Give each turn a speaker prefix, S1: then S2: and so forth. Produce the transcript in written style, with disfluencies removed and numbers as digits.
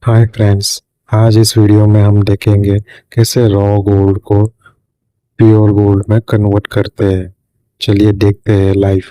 S1: Hi friends. आज इस video में हम देखेंगे कैसे रॉ गोल्ड को प्योर गोल्ड में कन्वर्ट करते हैं। चलिए देखते हैं लाइव।